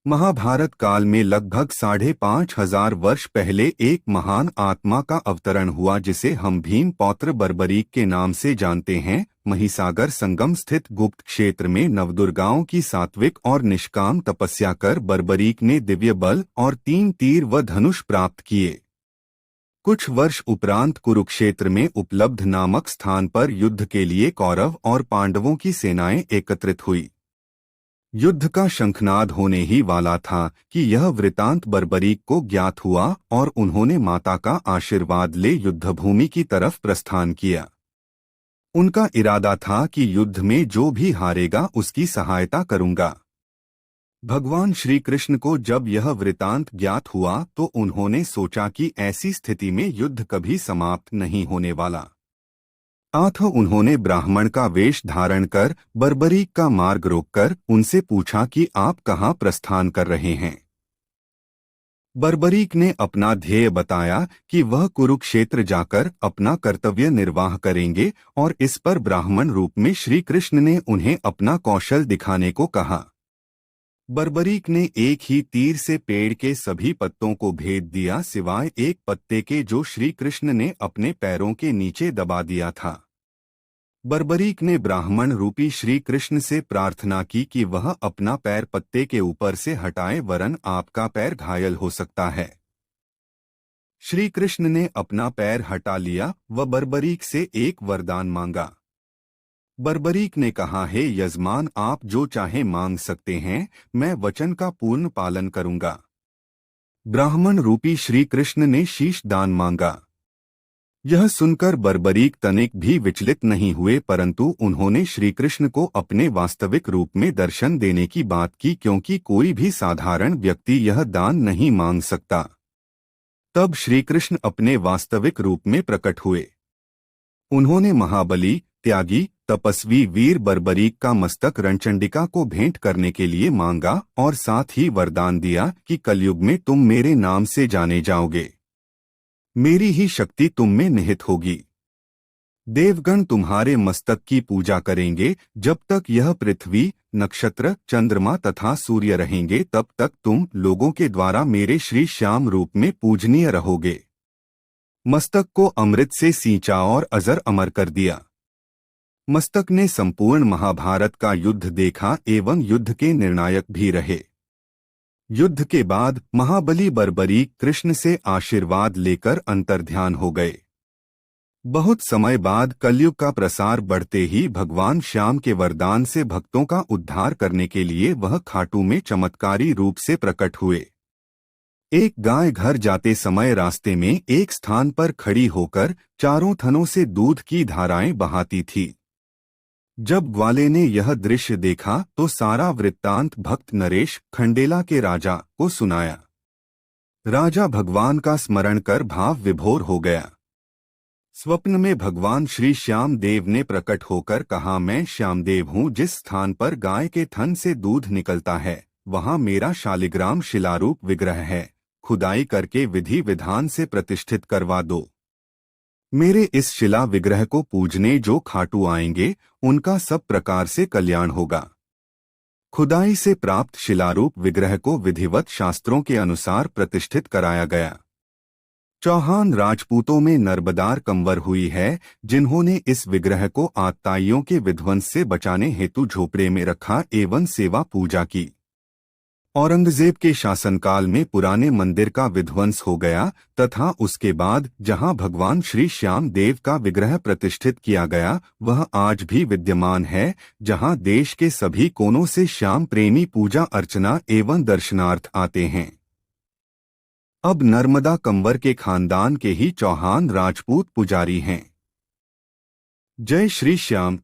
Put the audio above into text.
महाभारत काल में लगभग 5,500 वर्ष पहले एक महान आत्मा का अवतरण हुआ जिसे हम भीम पौत्र बर्बरीक के नाम से जानते हैं। महिसागर संगम स्थित गुप्त क्षेत्र में नवदुर्गाओं की सात्विक और निष्काम तपस्या कर बर्बरीक ने दिव्य बल और 3 तीर व धनुष प्राप्त किए। कुछ वर्ष उपरांत कुरुक्षेत्र में उपलब्ध नामक स्थान पर युद्ध के लिए कौरव और पांडवों की सेनाएं एकत्रित हुई। युद्ध का शंखनाद होने ही वाला था कि यह वृतांत बर्बरीक को ज्ञात हुआ और उन्होंने माता का आशीर्वाद ले युद्धभूमि की तरफ प्रस्थान किया। उनका इरादा था कि युद्ध में जो भी हारेगा उसकी सहायता करूंगा। भगवान श्री कृष्ण को जब यह वृतांत ज्ञात हुआ तो उन्होंने सोचा कि ऐसी स्थिति में युद्ध कभी समाप्त नहीं होने वाला। अतः उन्होंने ब्राह्मण का वेश धारण कर बर्बरीक का मार्ग रोककर उनसे पूछा कि आप कहाँ प्रस्थान कर रहे हैं। बर्बरीक ने अपना ध्येय बताया कि वह कुरुक्षेत्र जाकर अपना कर्तव्य निर्वाह करेंगे और इस पर ब्राह्मण रूप में श्री कृष्ण ने उन्हें अपना कौशल दिखाने को कहा। बर्बरीक ने एक ही तीर से पेड़ के सभी पत्तों को भेद दिया सिवाय एक पत्ते के जो श्री कृष्ण ने अपने पैरों के नीचे दबा दिया था। बर्बरीक ने ब्राह्मण रूपी श्री कृष्ण से प्रार्थना की कि वह अपना पैर पत्ते के ऊपर से हटाए वरन आपका पैर घायल हो सकता है। श्री कृष्ण ने अपना पैर हटा लिया व बर्बरीक से एक वरदान मांगा। बर्बरीक ने कहा, हे यजमान, आप जो चाहे मांग सकते हैं, मैं वचन का पूर्ण पालन करूंगा। ब्राह्मण रूपी श्री कृष्ण ने शीश दान मांगा। यह सुनकर बर्बरीक तनिक भी विचलित नहीं हुए, परंतु उन्होंने श्रीकृष्ण को अपने वास्तविक रूप में दर्शन देने की बात की क्योंकि कोई भी साधारण व्यक्ति यह दान नहीं मांग सकता। तब श्रीकृष्ण अपने वास्तविक रूप में प्रकट हुए। उन्होंने महाबली, त्यागी, तपस्वी वीर बर्बरीक का मस्तक रणचंडिका को भेंट करने के लिए मांगा और साथ ही वरदान दिया कि कलयुग में तुम मेरे नाम से जाने जाओगे। मेरी ही शक्ति तुम में निहित होगी। देवगण तुम्हारे मस्तक की पूजा करेंगे। जब तक यह पृथ्वी, नक्षत्र, चंद्रमा तथा सूर्य रहेंगे तब तक तुम लोगों के द्वारा मेरे श्री श्याम रूप में पूजनीय रहोगे। मस्तक को अमृत से सींचा और अजर अमर कर दिया। मस्तक ने संपूर्ण महाभारत का युद्ध देखा एवं युद्ध के निर्णायक भी रहे। युद्ध के बाद महाबली बर्बरीक कृष्ण से आशीर्वाद लेकर अंतर्ध्यान हो गए। बहुत समय बाद कलयुग का प्रसार बढ़ते ही भगवान श्याम के वरदान से भक्तों का उद्धार करने के लिए वह खाटू में चमत्कारी रूप से प्रकट हुए। एक गाय घर जाते समय रास्ते में एक स्थान पर खड़ी होकर चारों थनों से दूध की धाराएं बहाती थी। जब ग्वाले ने यह दृश्य देखा तो सारा वृत्तांत भक्त नरेश, खंडेला के राजा, को सुनाया। राजा भगवान का स्मरण कर भाव विभोर हो गया। स्वप्न में भगवान श्री श्याम देव ने प्रकट होकर कहा, मैं श्यामदेव हूँ। जिस स्थान पर गाय के थन से दूध निकलता है वहाँ मेरा शालिग्राम शिलारूप विग्रह है। खुदाई करके विधि विधान से प्रतिष्ठित करवा दो। मेरे इस शिला विग्रह को पूजने जो खाटू आएंगे उनका सब प्रकार से कल्याण होगा। खुदाई से प्राप्त शिलारूप विग्रह को विधिवत शास्त्रों के अनुसार प्रतिष्ठित कराया गया। चौहान राजपूतों में नर्बदार कंवर हुई है जिन्होंने इस विग्रह को आतताइयों के विध्वंस से बचाने हेतु झोपड़े में रखा एवं सेवा पूजा की। औरंगजेब के शासनकाल में पुराने मंदिर का विध्वंस हो गया तथा उसके बाद जहां भगवान श्री श्याम देव का विग्रह प्रतिष्ठित किया गया वह आज भी विद्यमान है, जहां देश के सभी कोनों से श्याम प्रेमी पूजा अर्चना एवं दर्शनार्थ आते हैं। अब नर्मदा कंवर के खानदान के ही चौहान राजपूत पुजारी हैं। जय श्री श्याम।